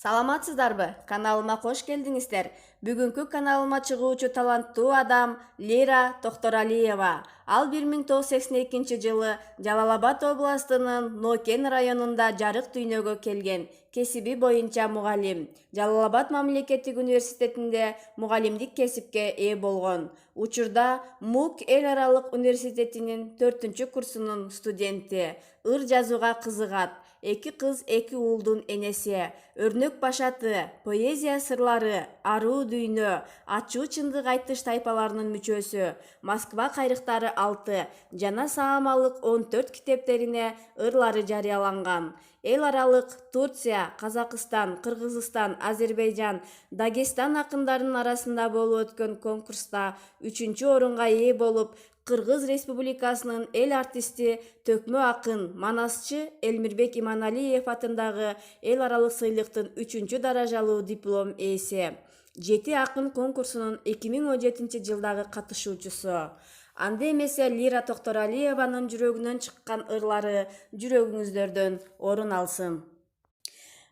Саламатсыздарбы? Каналыма кош келдиңиздер. Бүгүнкү каналыма чыгуучу таланттуу адам Лира Токторалиева. Ал 1982 жылы Жалал-Абад областынын Нокен районунда жарык дүйнөгө келген. Кесиби боюнча мугалим. Жалал-Абад мамлекеттик университетинде мугалимдик кесипке ээ болгон. Учурда МУК эл аралык университетинин 4-курсунун студенти. Ыр жазууга кызыгат. 2 кыз 2 уулдун энеси, өрнөк башаты, поэзия сырлары, аруу дүйнө, ачуу чындык айтыш тайпаларынын мүчөсү, Москва кайрыктары 6 жана саамалык 14 китептерине ырлары жарыяланган. Эл аралык Турция, Казакстан, Кыргызстан, Азербайжан, Дагестан акындарынын арасында болуп өткөн конкурста 3-орунга ээ болуп, Кыргыз Республикасынын эл артисти, төкмө акын, манасчы Элмирбек Иманалиев атындагы эл аралык сыйлыктын 3-даражалуу диплом ээси. 7 акын конкурсунун 2017 жылдагы катышуучусу. Анда эмесе Лира Токторалиеванын жүрөгүнөн чыккан ырлары жүрөгүңүздөрдөн орун алсын.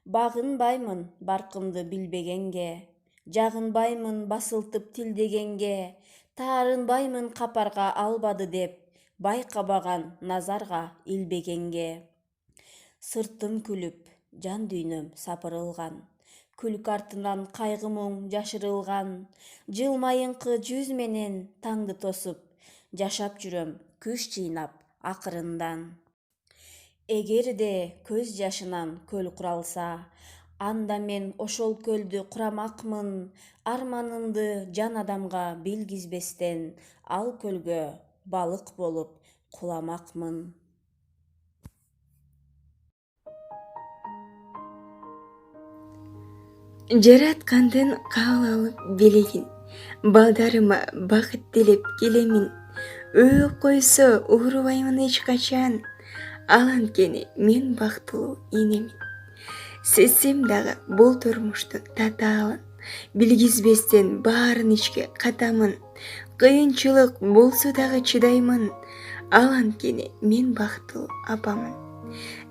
Багынбаймын баркымды билбегенге, жагынбаймын басылтып тилдегенге, таарынбаймын капарга албады деп, байкабаган назарга илбегенге. Сыртым күлүп, жан дүйнөм сапырылган, күлкү артынан кайгы мұң жашырылган, жылмайыңкы жүз менен таңды тосуп, жашап жүрөм күч жыйнап акырындан. Эгерде көз жашынан көл куралса, анда мен ошол көлдү курамакмын, арманымды жан адамга билгизбестен, ал көлгө балык болуп куламакмын. Жараткандын кабыл алып белегин, балдарыма бакыт тилеп келемин. Өп койсо уурубаймын эч качан, ал анткени мен бактылуу энемин. Сезсем дагы бул турмуштун татаалын, билгизбестен баарын ичке катамын. Кыйынчылык болсо дагы чыдаймын, ал анткени мен бактылуу апамын.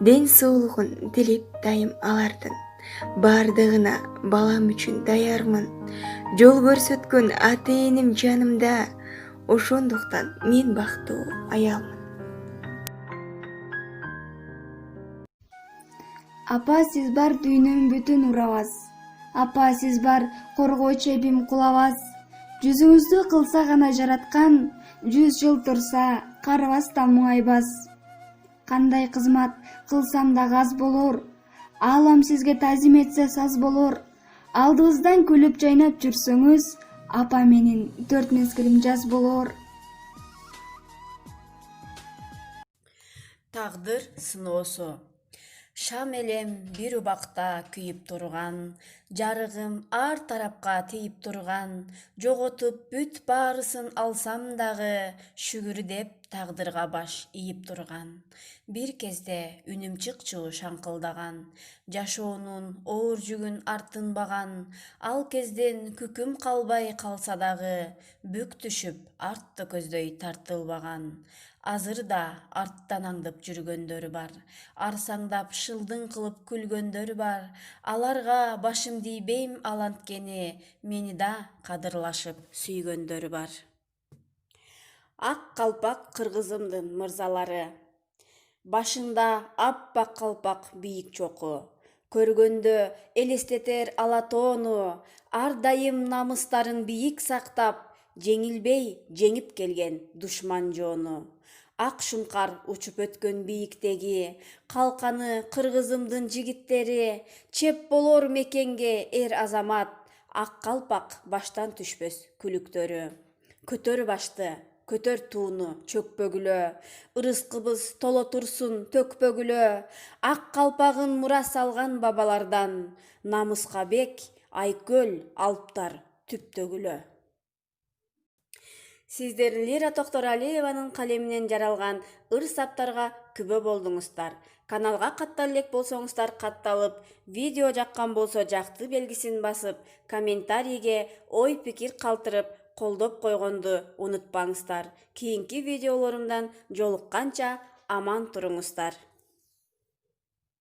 Ден соолугун тилеп дайым алардын, бардыгына балам үчүн даярмын. Жол көрсөткөн ата энем жанымда, ошондуктан мен бактылуу аялмын. Апа, сиз бар дүйнөм бүтүн урабас. Апа, сиз бар коргоочу эбим кулабас. Жүзүңүздү кылса гана жараткан, 100 жыл турса карабастан муңайбас. Кандай кызмат кылсам да аз болор, аалам сизге тазим этсе саз болор. Алдыбыздан күлүп жайнап жүрсөңүз, апа менин 4 мезгилим жаз болор. Тагдыр сыноосу. Шам элем бир убакта күйүп турган, жарыгым ар тарапка тийип турган, жоготуп бүт баарысын алсам дагы, шүгүр деп тагдырга баш ийип турган. Бир кезде үнүм чыкчу шаңкылдаган, жашоонун оор жүгүн артынбаган, ал кезден күкүм калбай калса дагы, бүк түшүп артты көздөй тартылбаган. Азыр да арттан аңдып жүргөндөр бар, арсаңдап шылдың кылып күлгөндөр бар. Аларга башым тийбейм ал анткени, мени да кадырлашып сүйгөндөр бар. Ак калпак кыргызымдын мырзалары, башында аппак калпак бийик чоку, көргөндө элестетер ала тоону, ар дайым намыстарын бийик сактап, жеңилбей жеңип келген душман жоону. Ак шуңкар учуп өткөн бийиктеги, калканы кыргызымдын жигиттери, чеп болор мекенге эр азамат, ак калпак баштан түшпөс күлүктөрү. Көтөр башты, көтөр тууну чөкпөгүлө, ырыскыбыз толо турсун төкпөгүлө. Ак калпагын мурас алган бабалардан, намыска бек, айкөл алыптар түптөгүлө. Сиздер Лира Токторалиеванын калеминен жаралган ыр саптарга күбө болдуңуздар. Каналга каттала элек болсоңуздар катталып, видео жаккан болсо жакты белгисин басып, комментарийге ой пикир калтырып, колдоп койгонду унутпаңыздар. Кийинки видеолорумдан жолукканча аман туруңуздар.